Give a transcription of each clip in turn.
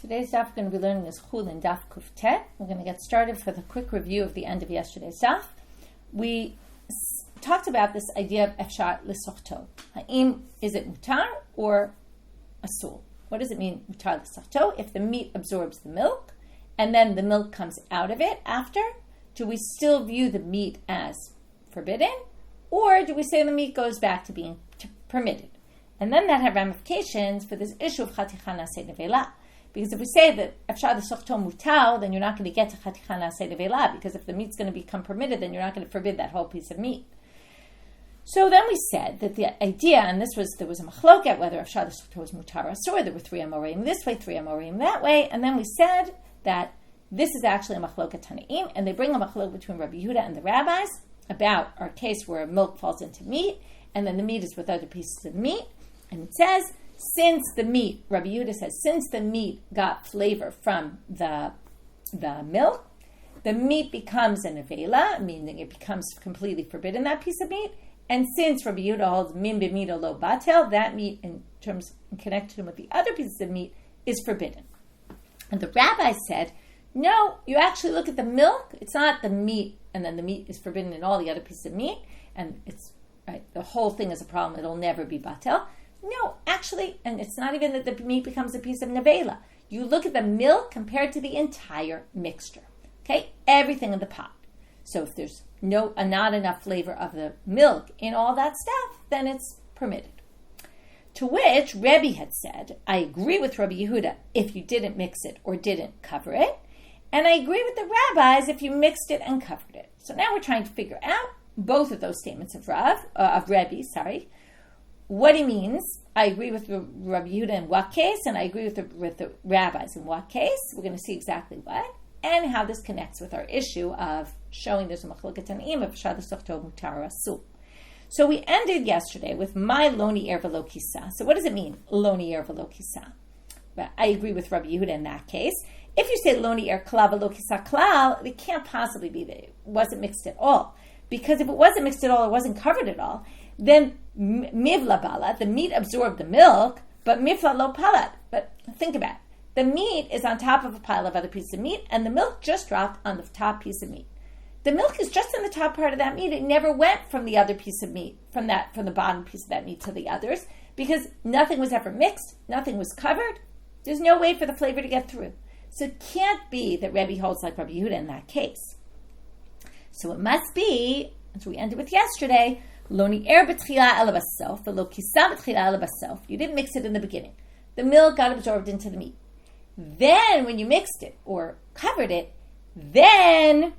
Today's daf we're going to be learning is Chullin daf kuftet. We're going to get started with a quick review of the end of yesterday's daf. We talked about this idea of efshar l'sochto. Ha'im, is it mutar or asul? What does it mean mutar l'sochto? If the meat absorbs the milk and then the milk comes out of it after, do we still view the meat as forbidden, or do we say the meat goes back to being permitted? And then that had ramifications for this issue of chaticha na'aseh nevela. Because if we say that efshar l'sochto mutar, then you're not going to get to chaticha na'aseh nevela, because if the meat's going to become permitted, then you're not going to forbid that whole piece of meat. So then we said that the idea, and there was a machloket whether efshar l'sochto was mutar or asur. There were 3 amorim this way, 3 amorim that way, and then we said that this is actually a machloket tanaim, and they bring a machloket between Rabbi Yehuda and the rabbis about our case where milk falls into meat, and then the meat is with other pieces of meat. And it says, since the meat, Rabbi Yehuda says, since the meat got flavor from the milk, the meat becomes a nevela, meaning it becomes completely forbidden, that piece of meat. And since Rabbi Yehuda holds min b'mito lo batel, that meat, in connection with the other pieces of meat, is forbidden. And the rabbi said, no, you actually look at the milk. It's not the meat, and then the meat is forbidden in all the other pieces of meat, and it's right. The whole thing is a problem. It'll never be batel. No, actually, and it's not even that the meat becomes a piece of nevela. You look at the milk compared to the entire mixture. Okay, everything in the pot. So if there's not enough flavor of the milk in all that stuff, then it's permitted. To which Rebbe had said, I agree with Rabbi Yehuda if you didn't mix it or didn't cover it, and I agree with the rabbis if you mixed it and covered it. So now we're trying to figure out both of those statements of Rebbe, what he means. I agree with Rabbi Yehuda in what case, and I agree with the rabbis in what case. We're going to see exactly what, and how this connects with our issue of showing there's a machloket tanaim of efshar l'sochto mutar or asur. So we ended yesterday with my loni er v'lo kisa. So what does it mean, loni er v'lo kisa? But I agree with Rabbi Yehuda in that case. If you say loni er klal v'lo kisa klal, it can't possibly be that it wasn't mixed at all. Because if it wasn't mixed at all, it wasn't covered at all, then mivla balat, the meat absorbed the milk, but mifla lo palat. But think about it. The meat is on top of a pile of other pieces of meat, and the milk just dropped on the top piece of meat. The milk is just in the top part of that meat. It never went from the other piece of meat, from the bottom piece of that meat to the others, because nothing was ever mixed, nothing was covered. There's no way for the flavor to get through. So it can't be that Rebbe holds like Rabbi Yehuda in that case. So it must be, as we ended with yesterday, Loni er b'tchila ela basof, v'lo kisa b'tchila ela basof. You didn't mix it in the beginning. The milk got absorbed into the meat. Then, when you mixed it or covered it, then,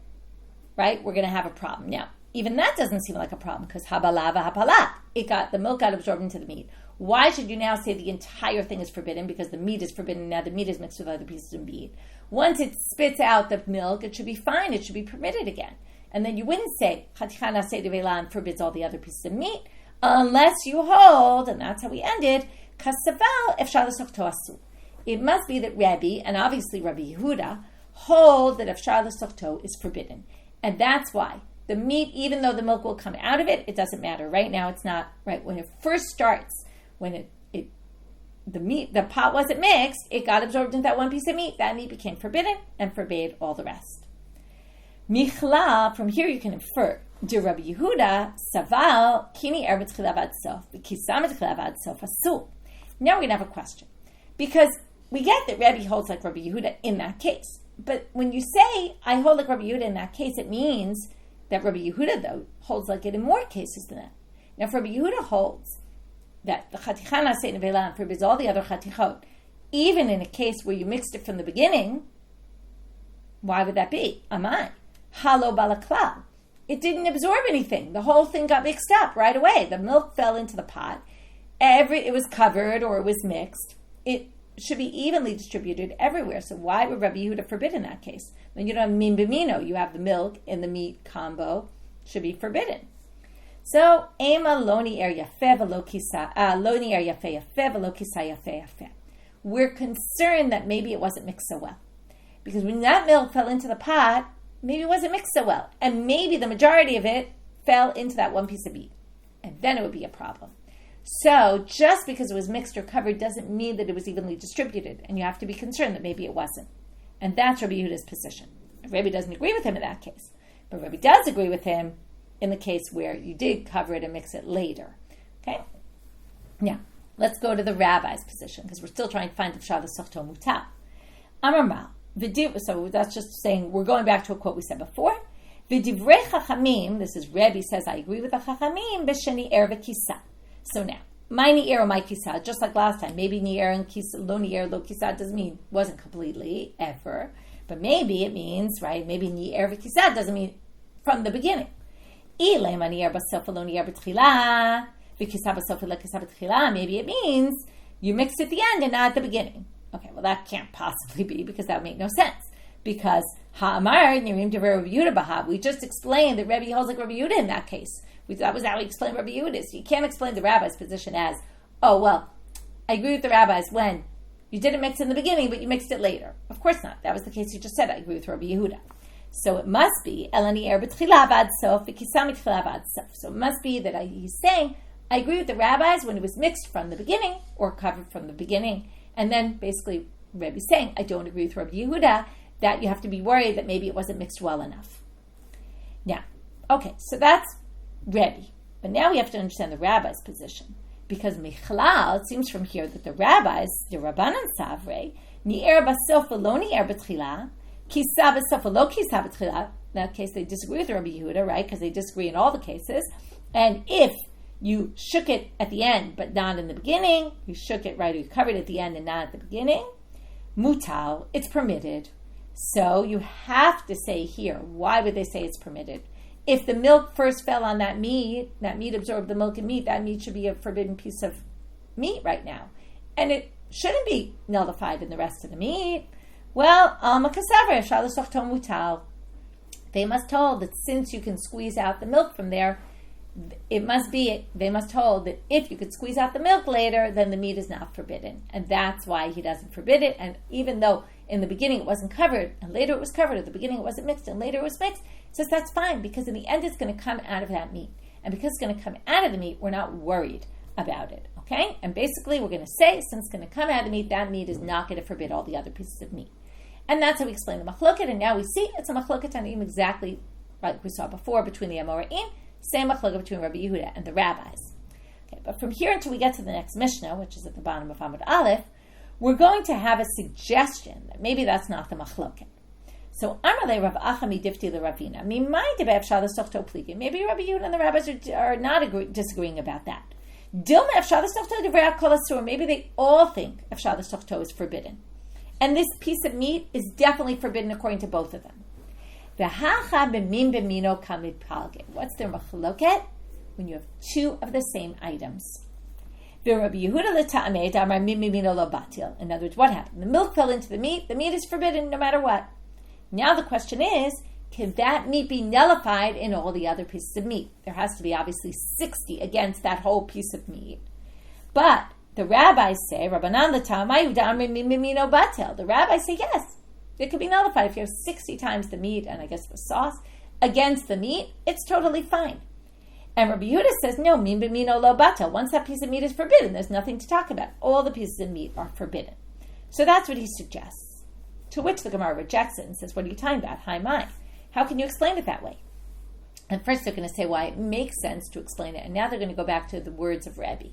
right, we're going to have a problem. Now, even that doesn't seem like a problem because habalava hapalat. The milk got absorbed into the meat. Why should you now say the entire thing is forbidden? Because the meat is forbidden. Now the meat is mixed with other pieces of meat. Once it spits out the milk, it should be fine. It should be permitted again. And then you wouldn't say chaticha na'aseh nevela and forbids all the other pieces of meat unless you hold, and that's how we ended, kasaval efshar l'sochto asur. It must be that Rebbe, and obviously Rabbi Yehuda, hold that efshar l'sochto is forbidden. And that's why the meat, even though the milk will come out of it, it doesn't matter. Right now it's not, right? When it first starts, when the pot wasn't mixed, it got absorbed into that one piece of meat. That meat became forbidden and forbade all the rest. Michla, from here you can infer, de Rabbi Yehuda, saval, kini er b'tchila v'ad sof, v'kisam b'tchila v'ad sof asur. Now we're going to have a question. Because we get that Rabbi holds like Rabbi Yehuda in that case. But when you say, I hold like Rabbi Yehuda in that case, it means that Rabbi Yehuda, though, holds like it in more cases than that. Now, if Rabbi Yehuda holds that the chaticha na'aseh nevela forbids all the other chatichot, even in a case where you mixed it from the beginning, why would that be? Amai. Halo balaklal. It didn't absorb anything. The whole thing got mixed up right away. The milk fell into the pot. It was covered or it was mixed. It should be evenly distributed everywhere. So why would Rabbi Yehuda forbid in that case? When you don't have min b'mino, you have the milk and the meat combo, should be forbidden. So ema loni er yafeh v'lo kisa, loni er yafeh yafeh v'lo kisa yafeh yafeh. We're concerned that maybe it wasn't mixed so well, because when that milk fell into the pot, maybe it wasn't mixed so well, and maybe the majority of it fell into that one piece of meat, and then it would be a problem. So just because it was mixed or covered doesn't mean that it was evenly distributed, and you have to be concerned that maybe it wasn't. And that's Rabbi Yehuda's position. Rabbi doesn't agree with him in that case, but Rabbi does agree with him in the case where you did cover it and mix it later. Okay? Now, let's go to the rabbi's position, because we're still trying to find the Efshar l'sochto mutar. Amar Mal. So that's just saying, we're going back to a quote we said before. V'divrei chachamim, this is Rebbe says, I agree with the chachamim, b'sheni er v'kisa. So now, my ni'er or my kisa, just like last time, maybe ni'er and kisa, lo ni'er, lo kisa doesn't mean, wasn't completely, ever. But maybe it means, right, maybe ni'er v'kisa doesn't mean from the beginning. Ilay ma ni'er b'sof lo ni'er b'tchila, v'kisa b'sof lo kisa b'tchila, maybe it means you mixed at the end and not at the beginning. Okay, well that can't possibly be, because that would make no sense. Because ha'amar nirim devar Rabbi Yehuda b'ha. We just explained that Rabbi holds like Rabbi Yehuda in that case. That was how we explained Rabbi Yehuda. So you can't explain the rabbi's position as, oh, well, I agree with the rabbis when you didn't mix in the beginning, but you mixed it later. Of course not. That was the case you just said. I agree with Rabbi Yehuda. So it must be, elani er b'tchila vad sof, v'kisam b'tchila vad sof. So it must be that he's saying, I agree with the rabbis when it was mixed from the beginning, or covered from the beginning. And then basically Rabbi's saying, I don't agree with Rabbi Yehuda, that you have to be worried that maybe it wasn't mixed well enough. Now, okay, so that's Rebbe. But now we have to understand the rabbi's position. Because Michlal, it seems from here that the rabbis, the Rabbanan Savre, Ni'er basof v'lo ni'er b'tchila, Kisa basof v'lo kisa b'tchila. In that case, they disagree with Rabbi Yehuda, right? Because they disagree in all the cases. And if you shook it at the end, but not in the beginning, you shook it right, or you covered it at the end and not at the beginning, mutal, it's permitted. So you have to say here, why would they say it's permitted? If the milk first fell on that meat absorbed the milk and meat, that meat should be a forbidden piece of meat right now. And it shouldn't be nullified in the rest of the meat. Well, they must hold that since you can squeeze out the milk from there, they must hold that if you could squeeze out the milk later, then the meat is not forbidden. And that's why he doesn't forbid it. And even though in the beginning it wasn't covered, and later it was covered, at the beginning it wasn't mixed, and later it was mixed, he says that's fine, because in the end it's going to come out of that meat. And because it's going to come out of the meat, we're not worried about it. Okay? And basically we're going to say, since it's going to come out of the meat, that meat is not going to forbid all the other pieces of meat. And that's how we explain the machloket, and now we see it's a machloket tanim exactly like we saw before between the Amoraim, same machloket between Rabbi Yehuda and the rabbis. Okay, but from here until we get to the next Mishnah, which is at the bottom of Amud Aleph, we're going to have a suggestion that maybe that's not the machloket. So, Amarle Rav Achami Difti the Ravina. Maybe Rabbi Yehuda and the rabbis are not disagreeing about that. Maybe they all think Efshar l'sochto is forbidden. And this piece of meat is definitely forbidden according to both of them. What's their machloket? When you have two of the same items. In other words, what happened? The milk fell into the meat is forbidden no matter what. Now the question is, can that meat be nullified in all the other pieces of meat? There has to be obviously 60 against that whole piece of meat. But the rabbis say, the rabbis say yes, it could be nullified. If you have 60 times the meat and I guess the sauce against the meat, it's totally fine. And Rabbi Yehuda says, no, min b'mino lo batel. Once that piece of meat is forbidden, there's nothing to talk about. All the pieces of meat are forbidden. So that's what he suggests. To which the Gemara rejects it and says, what are you talking about? Hi, my. How can you explain it that way? And first they're going to say why it makes sense to explain it. And now they're going to go back to the words of Rebbe.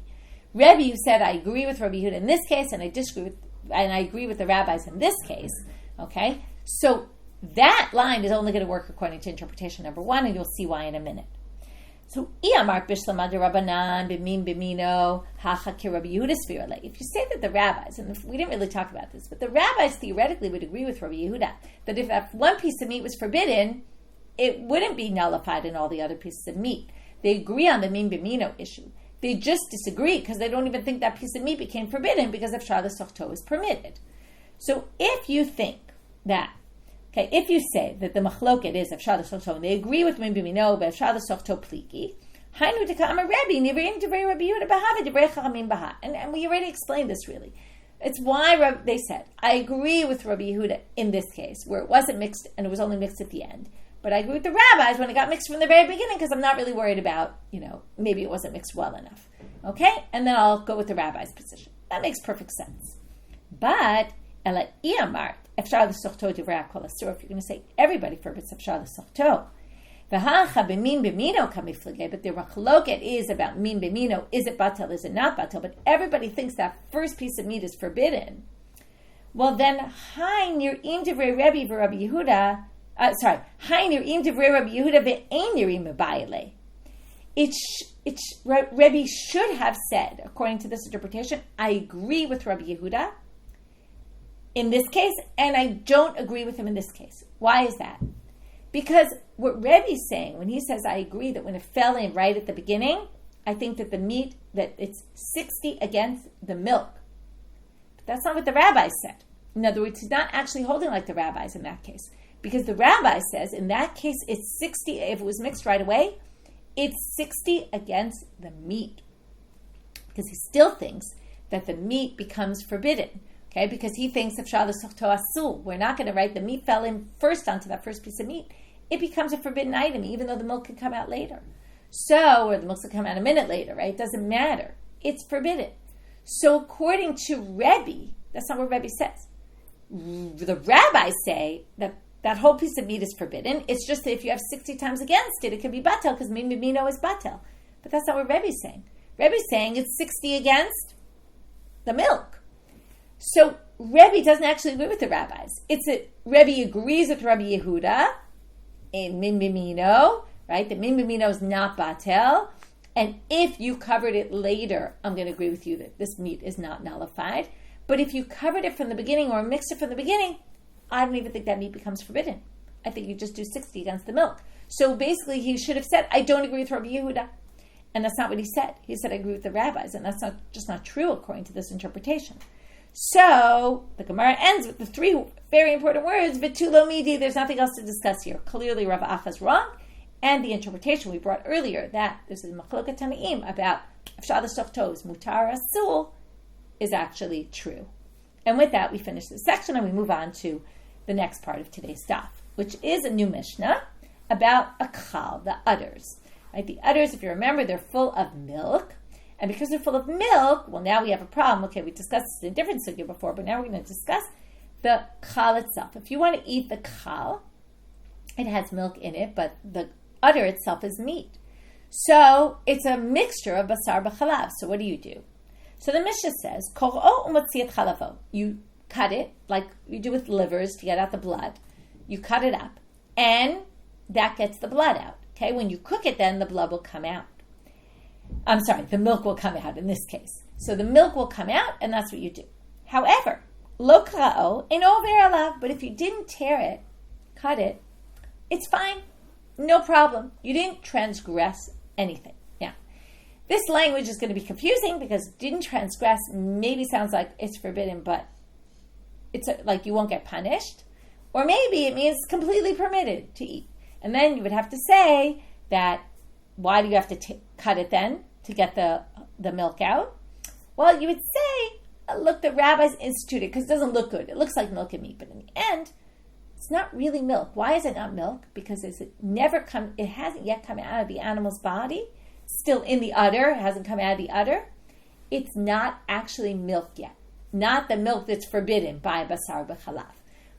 Rebbe, you said, I agree with Rabbi Yehuda in this case, and I agree with the rabbis in this case. Okay? So that line is only going to work according to interpretation number one, and you'll see why in a minute. So, if you say that the rabbis, and we didn't really talk about this, but the rabbis theoretically would agree with Rabbi Yehuda that if that one piece of meat was forbidden, it wouldn't be nullified in all the other pieces of meat. They agree on the min b'mino issue. They just disagree because they don't even think that piece of meat became forbidden because Efshar l'sochto is permitted. So, if you think that, okay, if you say that the machloket is Efshar l'sochto, and they agree with min b'mino, but Efshar l'sochto pliki, hainu deka'amar Rebbe, niverim divrei Rabbi Yehuda b'ha v'divrei chachamim b'ha. And we already explained this really. It's why they said, I agree with Rabbi Yehuda in this case, where it wasn't mixed and it was only mixed at the end. But I agree with the rabbis when it got mixed from the very beginning because I'm not really worried about, maybe it wasn't mixed well enough. Okay? And then I'll go with the rabbi's position. That makes perfect sense. But, if you're going to say everybody forbids Efshar l'sochto, but the machloket is about min b'mino. Is it batel? Is it not batel? But everybody thinks that first piece of meat is forbidden. Well, then, hi nir'im divrei Rebbe v'Rabbi Yehuda. Hi nir'im divrei Rabbi Yehuda ve'ein nir'im mebayile. Rebbe should have said, according to this interpretation, I agree with Rabbi Yehuda in this case, and I don't agree with him in this case. Why is that? Because what Rebbe's saying, when he says, I agree that when it fell in right at the beginning, I think that the meat, that it's 60 against the milk. But that's not what the rabbi said. In other words, he's not actually holding like the rabbis in that case. Because the rabbi says, in that case, it's 60, if it was mixed right away, it's 60 against the meat. Because he still thinks that the meat becomes forbidden. Okay, because he thinks Efshar l'sochto asul. We're not going to write the meat fell in first onto that first piece of meat. It becomes a forbidden item, even though the milk can come out later. Or the milk can come out a minute later, right? It doesn't matter. It's forbidden. So according to Rebbe, that's not what Rebbe says. The rabbis say that that whole piece of meat is forbidden. It's just that if you have 60 times against it, it could be batel, because min b'mino is batel. But that's not what Rebbe's saying. Rebbe's saying it's 60 against the milk. So Rebbe doesn't actually agree with the rabbis. It's that Rebbe agrees with Rabbi Yehuda in min b'mino, right? That min b'mino is not batel. And if you covered it later, I'm going to agree with you that this meat is not nullified. But if you covered it from the beginning or mixed it from the beginning, I don't even think that meat becomes forbidden. I think you just do 60 against the milk. So basically he should have said, I don't agree with Rabbi Yehuda. And that's not what he said. He said, I agree with the rabbis. And that's not true according to this interpretation. So the Gemara ends with the three very important words, V'tulo midi, there's nothing else to discuss here. Clearly Rav Acha's wrong. And the interpretation we brought earlier, that this is Machloket Tanaim about Efshar l'sochto is mutar asul, is actually true. And with that, we finish this section and we move on to the next part of today's daf, which is a new Mishnah about a chal, the udders. Right? The udders, if you remember, they're full of milk. And because they're full of milk, well, now we have a problem. Okay, we discussed this in a different sugya before, but now we're going to discuss the chal itself. If you want to eat the chal, it has milk in it, but the udder itself is meat. So it's a mixture of basar b'chalav. So what do? So the Mishnah says, Kor'o u'motziat chalavo. You cut it like you do with livers to get out the blood. You cut it up, and that gets the blood out. Okay, when you cook it, then the blood will come out. I'm sorry, the milk will come out in this case. So the milk will come out, and that's what you do. However, lo kra'o eno over alav. But if you didn't tear it, cut it, it's fine, no problem. You didn't transgress anything. Now, this language is going to be confusing because didn't transgress maybe sounds like it's forbidden, but it's like you won't get punished. Or maybe it means completely permitted to eat. And then you would have to say that, why do you have to cut it then to get the milk out? Well, you would say, look, the rabbis instituted, because it doesn't look good. It looks like milk and meat, but in the end, it's not really milk. Why is it not milk? Because it hasn't yet come out of the animal's body. It's still in the udder. It hasn't come out of the udder. It's not actually milk yet. Not the milk that's forbidden by basar b'chalav.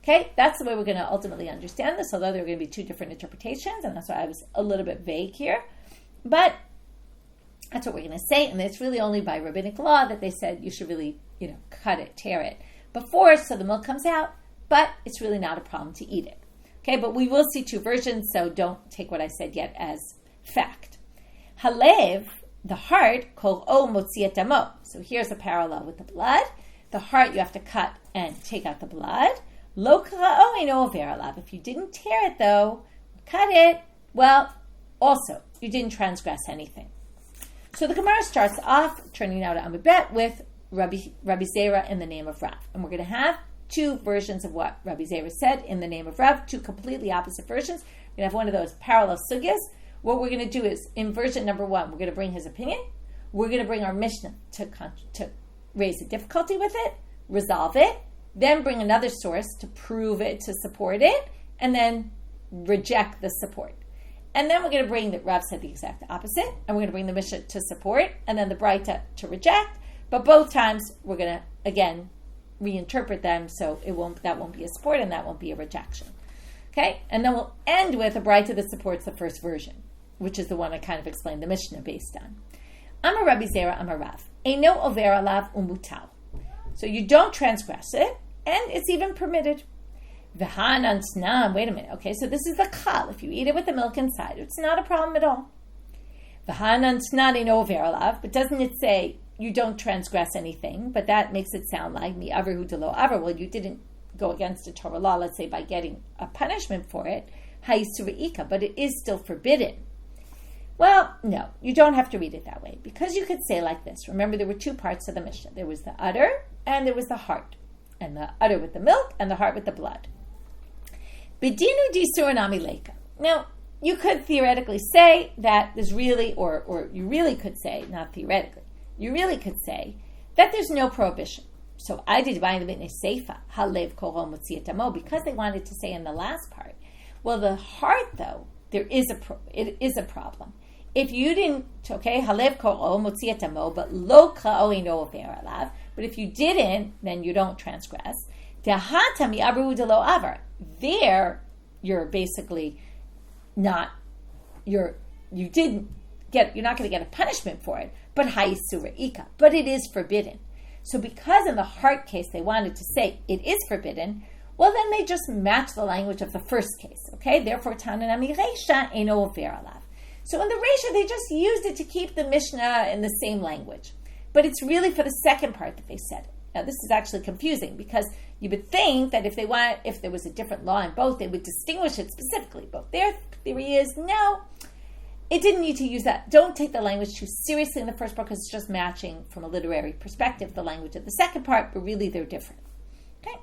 Okay, that's the way we're going to ultimately understand this, although there are going to be two different interpretations, and that's why I was a little bit vague here. But that's what we're going to say, and it's really only by rabbinic law that they said you should really, cut it, tear it before, so the milk comes out, but it's really not a problem to eat it. Okay, but we will see two versions, so don't take what I said yet as fact. Halev, the heart, kol o motziat damo. So here's a parallel with the blood. The heart you have to cut and take out the blood. Lo kra'o eino over alav. If you didn't tear it though, cut it, well, also, you didn't transgress anything. So the Gemara starts off, turning now to Amud Bet, with Rabbi Zera in the name of Rav. And we're going to have two versions of what Rabbi Zera said in the name of Rav, two completely opposite versions. We're going to have one of those parallel sugyas. What we're going to do is, in version number one, we're going to bring his opinion. We're going to bring our Mishnah to raise a difficulty with it, resolve it, then bring another source to prove it, to support it, and then reject the support. And then we're going to bring the Rav said the exact opposite, and we're going to bring the Mishnah to support, and then the Braita to reject. But both times we're going to again reinterpret them, so that won't be a support and that won't be a rejection. Okay, and then we'll end with a Braita that supports the first version, which is the one I kind of explained the Mishnah based on. Amar Rabbi Zera Amar Rav, Eino over alav umutal. So you don't transgress it, and it's even permitted. V'hanan snam. Wait a minute. Okay, so this is the kal. If you eat it with the milk inside, it's not a problem at all. V'hanan snam eino over alav. But doesn't it say you don't transgress anything? But that makes it sound like mi averhu delo aver. Well, you didn't go against a Torah law, let's say by getting a punishment for it. Ha'isureika, but it is still forbidden. Well, no, you don't have to read it that way, because you could say like this. Remember, there were two parts of the Mishnah. There was the udder and there was the heart. And the udder with the milk and the heart with the blood. Bidinu disur namileka. Now, you could theoretically say that there's really, or you really could say, not theoretically, you really could say that there's no prohibition. So I did buy the mitnei seifa, halev koro mutzietamo, because they wanted to say in the last part. Well, the heart, though, it is a problem. If you didn't, okay, halev koro mutzietamo, but lo kra'o eino over alav. But if you didn't, then you don't transgress. There, you're basically not. You're not going to get a punishment for it. But ha'isureika. But it is forbidden. So because in the heart case they wanted to say it is forbidden, well then they just match the language of the first case. Okay, therefore tananami reisha eino over alav. So in the reisha they just used it to keep the Mishnah in the same language. But it's really for the second part that they said it. Now, this is actually confusing because you would think that if there was a different law in both, they would distinguish it specifically. But their theory is, no, it didn't need to use that. Don't take the language too seriously in the first part because it's just matching from a literary perspective the language of the second part, but really they're different. Okay?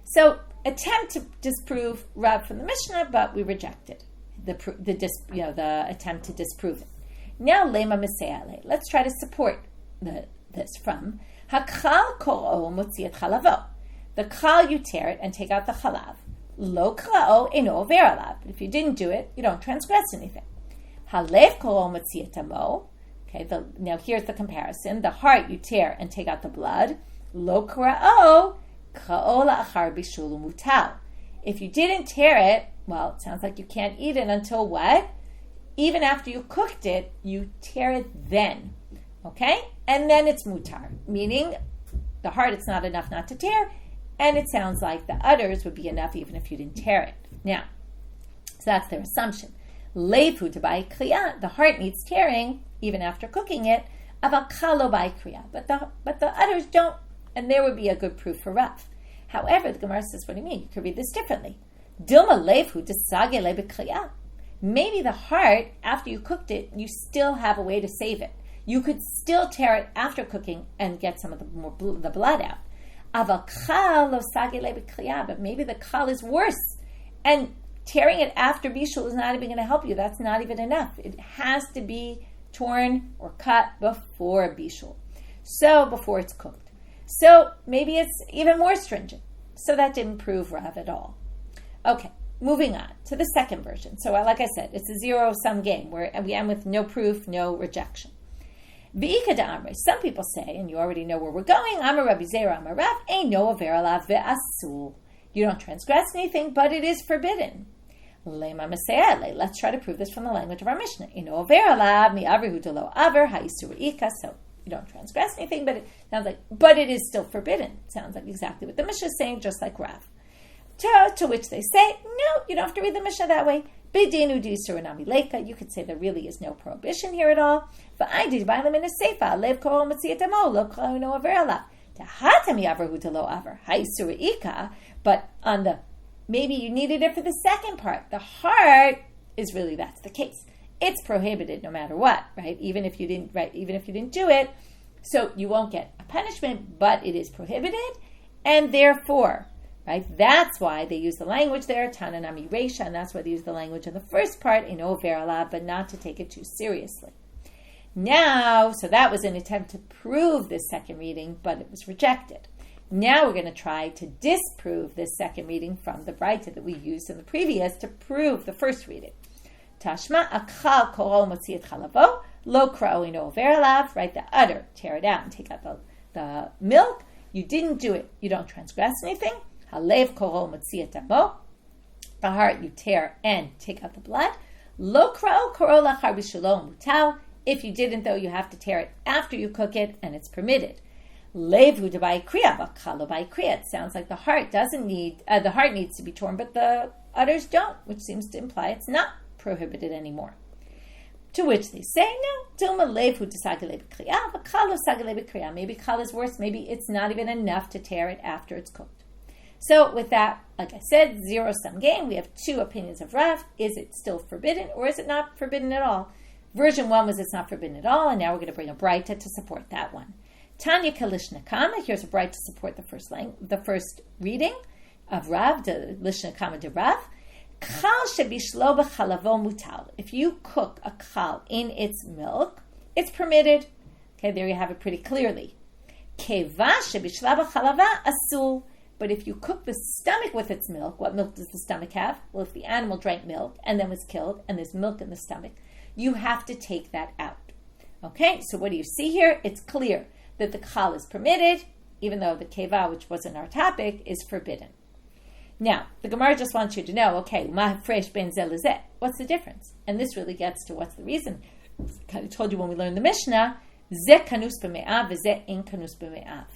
So, attempt to disprove Rav from the Mishnah, but we rejected the attempt to disprove it. Now, lema meseale. Let's try to support this from Hakal koro motziet chalavo. The kal, you tear it and take out the chalav. Lo kra'o eino over alav. But if you didn't do it, you don't transgress anything. Halev koro motziet amo. Okay, now here's the comparison. The heart you tear and take out the blood. Lo kra'o kra'o la'achar bishul mutal. If you didn't tear it, well, it sounds like you can't eat it until what? Even after you cooked it, you tear it then. Okay? And then it's mutar, meaning the heart, it's not enough not to tear, and it sounds like the udders would be enough even if you didn't tear it. Now, so that's their assumption. Leifu to buy kriya, the heart needs tearing even after cooking it, aval kalo by kriya, but the udders don't, and there would be a good proof for Rav. However, the Gemara says, what do you mean? You could read this differently. Dilma leifu to sage lebe kriya. Maybe the heart, after you cooked it, you still have a way to save it. You could still tear it after cooking and get some of the blood out. But maybe the kal is worse. And tearing it after bishul is not even going to help you. That's not even enough. It has to be torn or cut before bishul. So, before it's cooked. So, maybe it's even more stringent. So that didn't prove Rav at all. Okay, moving on to the second version. So, like I said, it's a zero-sum game where we end with no proof, no rejection. Some people say, and you already know where we're going, Amar Rabbi Zera Amar Rav, Eino over alav ve'asul. You don't transgress anything, but it is forbidden. Lema meseale. Let's try to prove this from the language of our Mishnah. Eino over alav mi avrihu delo aver ha'isureika. So you don't transgress anything, but it sounds like, but it is still forbidden. It sounds like exactly what the Mishnah is saying, just like Rav. To which they say, no, you don't have to read the Mishnah that way. Bidinu disur namileka. You could say there really is no prohibition here at all. But I did buy them in a seifa. Lev koro motzietamo lo kra'o over alav. Tahatami averhu delo aver ha'isureika. But on the maybe you needed it for the second part. The heart is really that's the case. It's prohibited no matter what, right? Even if you didn't do it, so you won't get a punishment, but it is prohibited, and therefore. Right? That's why they use the language there, Tananami Reisha, and that's why they use the language in the first part, in Over Alav, but not to take it too seriously. Now, so that was an attempt to prove this second reading, but it was rejected. Now we're going to try to disprove this second reading from the Braita that we used in the previous to prove the first reading. Tashma akal koro motzi et chalavo, lo kra'o ino over alav, right? The udder, tear it out and take out the milk. You didn't do it. You don't transgress anything. Halev koro motzi et damo. The heart you tear and take out the blood. Lo kra'o koro lachar b'shalom mutal. If you didn't, though, you have to tear it after you cook it, and it's permitted. Levu debai kriya, bakalo by kriya. It sounds like the heart doesn't need, the heart needs to be torn, but the udders don't, which seems to imply it's not prohibited anymore. To which they say, no, dilma levu desagale b'kriya, bakalo sagale b'kriya. Maybe kal is worse. Maybe it's not even enough to tear it after it's cooked. So with that, like I said, zero-sum game. We have two opinions of Rav. Is it still forbidden, or is it not forbidden at all? Version 1 was it's not forbidden at all, and now we're going to bring a braita to support that one. Tanya Kalishna Kama, here's a braita to support the first reading of Rav, the Lishna Kama de Rav. Chal shebishlo b'chalavo mutal. If you cook a chal in its milk, it's permitted. Okay, there you have it pretty clearly. Keva shebishla b'chalava asul. But if you cook the stomach with its milk, what milk does the stomach have? Well, if the animal drank milk and then was killed, and there's milk in the stomach, you have to take that out. Okay, so what do you see here? It's clear that the chal is permitted, even though the keva, which wasn't our topic, is forbidden. Now, the Gemara just wants you to know, okay, ma fresh ben zel lezeh. What's the difference? And this really gets to what's the reason. I kind of told you when we learned the Mishnah, zeh kanus b'me'av, v'zeh in kanus b'me'av.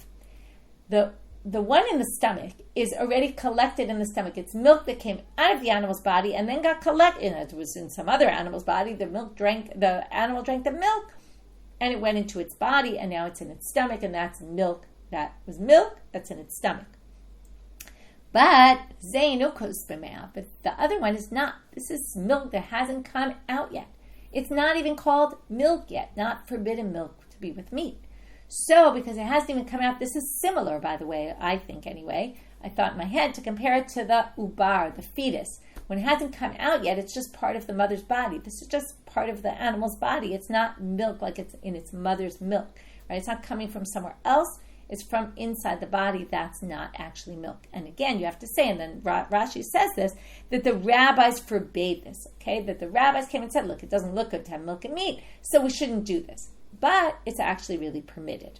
The one in the stomach is already collected in the stomach. It's milk that came out of the animal's body and then got collected. It was in some other animal's body. The animal drank the milk, and it went into its body, and now it's in its stomach, and that's milk. That was milk that's in its stomach. But but the other one is not. This is milk that hasn't come out yet. It's not even called milk yet, not forbidden milk to be with meat. So, because it hasn't even come out, this is similar, by the way, I think anyway. I thought in my head to compare it to the ubar, the fetus. When it hasn't come out yet, it's just part of the mother's body. This is just part of the animal's body. It's not milk like it's in its mother's milk, right? It's not coming from somewhere else. It's from inside the body. That's not actually milk. And again, you have to say, and then Rashi says this, that the rabbis forbade this, okay? That the rabbis came and said, look, it doesn't look good to have milk and meat, so we shouldn't do this. But it's actually really permitted.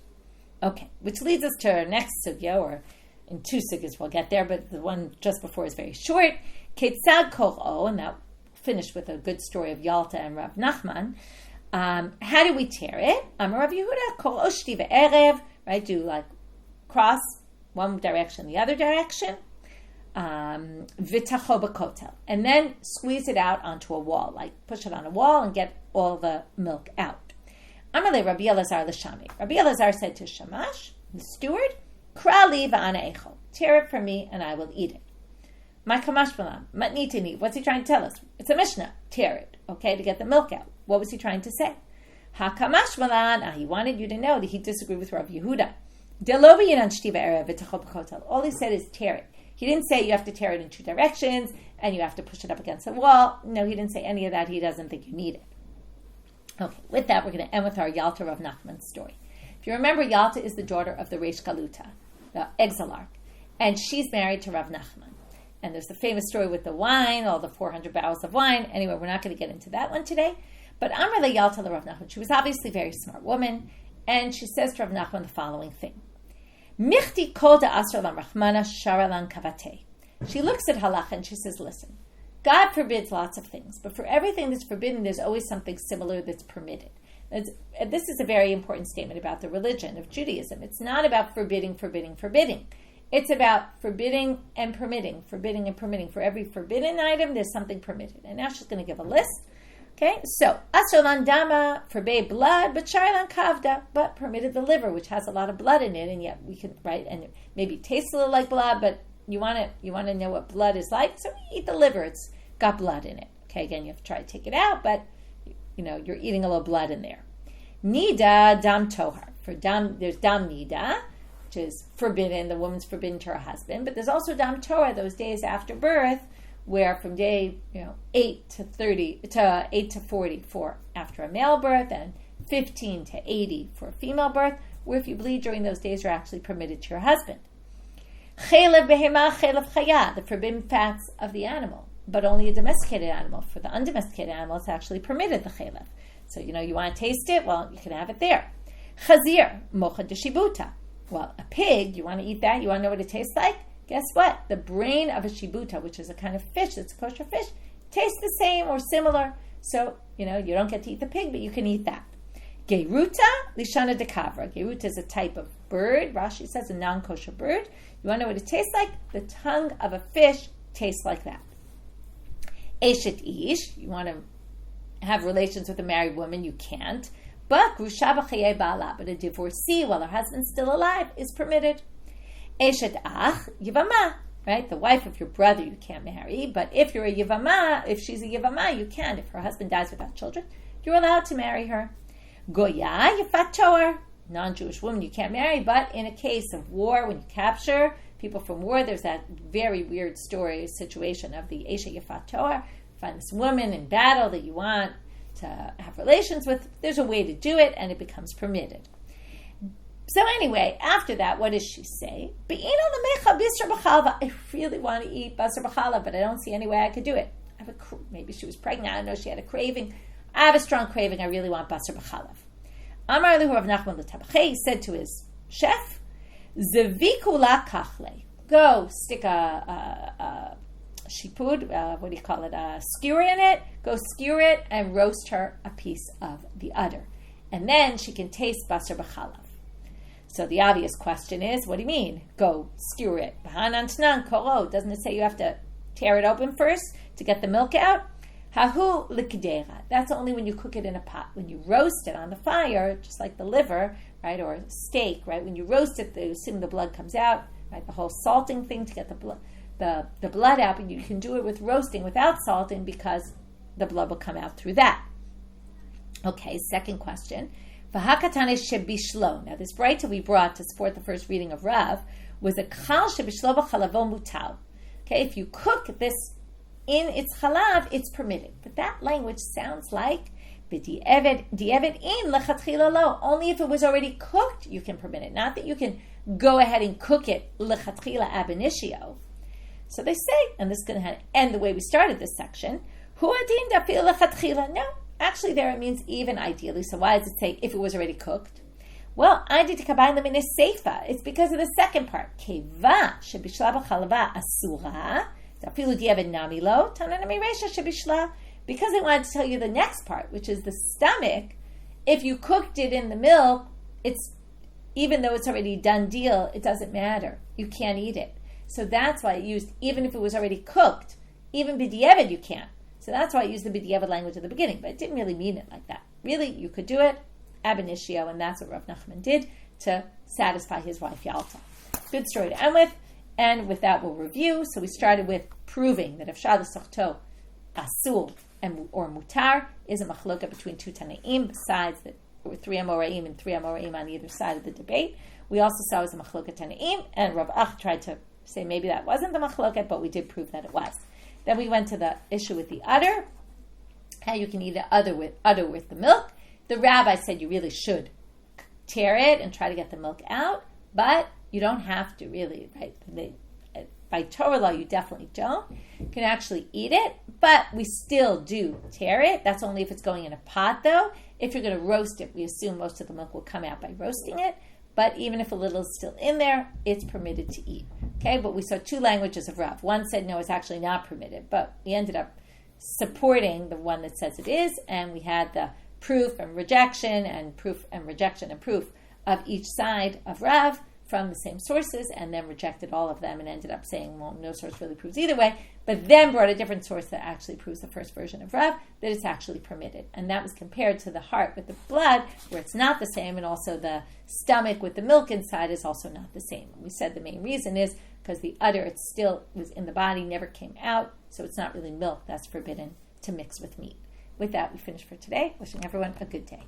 Okay, which leads us to our next sugya, or in two sugyas we'll get there, but the one just before is very short. Ketzad kor'o, and that finished with a good story of Yalta and Rav Nachman. How do we tear it? Amar Rav Yehuda, kor'o shti ve'erev, right? Do like cross one direction, the other direction. V'tacho b'kotel, and then squeeze it out onto a wall, like push it on a wall and get all the milk out. Amalei Rabbi Elazar l'shami. Rabbi Elazar said to Shamash, the steward, Kra li v'ana echol. Tear it for me and I will eat it. My kamash malam, matnitini. What's he trying to tell us? It's a Mishnah. Tear it, okay, to get the milk out. What was he trying to say? Ha kamash malan. He wanted you to know that he disagreed with Rabbi Yehuda. Delobi yinan shtiva erev v'tachol b'kotel. All he said is tear it. He didn't say you have to tear it in two directions and you have to push it up against the wall. No, he didn't say any of that. He doesn't think you need it. Okay, with that, we're going to end with our Yalta Rav Nachman story. If you remember, Yalta is the daughter of the Reish Galuta, the exilarch, and she's married to Rav Nachman. And there's the famous story with the wine, all the 400 barrels of wine. Anyway, we're not going to get into that one today. But Amar le Yalta le Rav Nachman. She was obviously a very smart woman, and she says to Rav Nachman the following thing. Michti kol da asr lam rachmana sharalan kavate. She looks at halacha and she says, listen, God forbids lots of things, but for everything that's forbidden, there's always something similar that's permitted. This is a very important statement about the religion of Judaism. It's not about forbidding. It's about forbidding and permitting. For every forbidden item, there's something permitted. And now she's going to give a list. Okay, so Asrolan Dama forbade blood, but Sharilan Kavda, but permitted the liver, which has a lot of blood in it, and yet we can, right, and it maybe tastes a little like blood, but you want to know what blood is like, so eat the liver. It's got blood in it. Okay, again, you have to try to take it out, but you're eating a little blood in there. Nida dam tohar. For dam, there's dam nida, which is forbidden. The woman's forbidden to her husband, but there's also dam tohar, those days after birth, where from day 8 to 40 for after a male birth, and 15 to 80 for a female birth, where if you bleed during those days, you're actually permitted to your husband. Chelev behema, chelev chaya, the forbidden fats of the animal. but only a domesticated animal. For the undomesticated animal, it's actually permitted, the chelev. So, you want to taste it? Well, you can have it there. Chazir, mocha de shibuta. Well, a pig, you want to eat that? You want to know what it tastes like? Guess what? The brain of a shibuta, which is a kind of fish, it's a kosher fish, tastes the same or similar. So, you don't get to eat the pig, but you can eat that. Geruta, lishana de kavra. Geruta is a type of bird. Rashi says a non-kosher bird. You want to know what it tastes like? The tongue of a fish tastes like that. Eshet ish, you want to have relations with a married woman, you can't. But grusha b'chayei ba'ala, but a divorcee while her husband's still alive is permitted. Eshet ach, yivama, right? The wife of your brother you can't marry, but if you're a yivama, if she's a yivama, you can. If her husband dies without children, you're allowed to marry her. Goya yifat toar, non-Jewish woman you can't marry, but in a case of war, when you capture people from war, there's that very weird situation of the Eshet yifat toar. Find this woman in battle that you want to have relations with. There's a way to do it, and it becomes permitted. So anyway, after that, what does she say? I really want to eat basar b'challah, but I don't see any way I could do it. Maybe she was pregnant. I don't know. She had a craving. I have a strong craving. I really want basar b'challah. Amar lehu Rav Nachman l'tabachei. He said to his chef, "Zeviku la kachle. Go stick a shipud, what do you call it, a skewer in it, go skewer it and roast her a piece of the udder. And then she can taste basar b'chalav." So the obvious question is, what do you mean? Go skewer it. Doesn't it say you have to tear it open first to get the milk out? Hahu likdera. That's only when you cook it in a pot. When you roast it on the fire, just like the liver, right, or steak, right, when you roast it, assume the blood comes out, right, the whole salting thing to get the blood out, but you can do it with roasting without salting because the blood will come out through that. Okay, second question. V'hakatane shebishlo. Now this braita we brought to support the first reading of Rav was a kal shebishlo v'chalavo mutal. Okay, if you cook this in its chalav, it's permitted. But that language sounds like di'evet in lechatchila lo. Only if it was already cooked, you can permit it. Not that you can go ahead and cook it lechatchila ab initio. So they say, and this is going to end the way we started this section, hu adin dafil lechatchila. No, actually there it means even ideally. So why does it say if it was already cooked? Well, I did kabayin lemin seifa. It's because of the second part. Keva shebishla b'chalava asura. Because they wanted to tell you the next part, which is the stomach. If you cooked it in the milk, it's even though it's already done deal, it doesn't matter. You can't eat it. So that's why I used, even if it was already cooked, even b'diavad you can't. So that's why I used the b'diavad language at the beginning, but it didn't really mean it like that. Really, you could do it ab initio, and that's what Rav Nachman did to satisfy his wife Yalta. Good story to end with. And with that, we'll review. So we started with proving that Efshar l'sochto asul or mutar is a machloka between two Tanaim, besides that there were three Amoraim and three Amoraim on either side of the debate. We also saw it was a machloka Tanaim, and Rav Ach tried to say maybe that wasn't the machloka, but we did prove that it was. Then we went to the issue with the udder, how you can eat the udder with the milk. The rabbi said you really should tear it and try to get the milk out, but you don't have to really, right? By Torah law, you definitely don't. You can actually eat it, but we still do tear it. That's only if it's going in a pot, though. If you're going to roast it, we assume most of the milk will come out by roasting it. But even if a little is still in there, it's permitted to eat. Okay, but we saw two languages of Rav. One said no, it's actually not permitted, but we ended up supporting the one that says it is, and we had the proof and rejection and proof and rejection and proof of each side of Rav from the same sources, and then rejected all of them and ended up saying, well, no source really proves either way, but then brought a different source that actually proves the first version of Rav, that it's actually permitted. And that was compared to the heart with the blood, where it's not the same, and also the stomach with the milk inside is also not the same. And we said the main reason is because the udder, it still was in the body, never came out, so it's not really milk that's forbidden to mix with meat. With that, we finish for today. Wishing everyone a good day.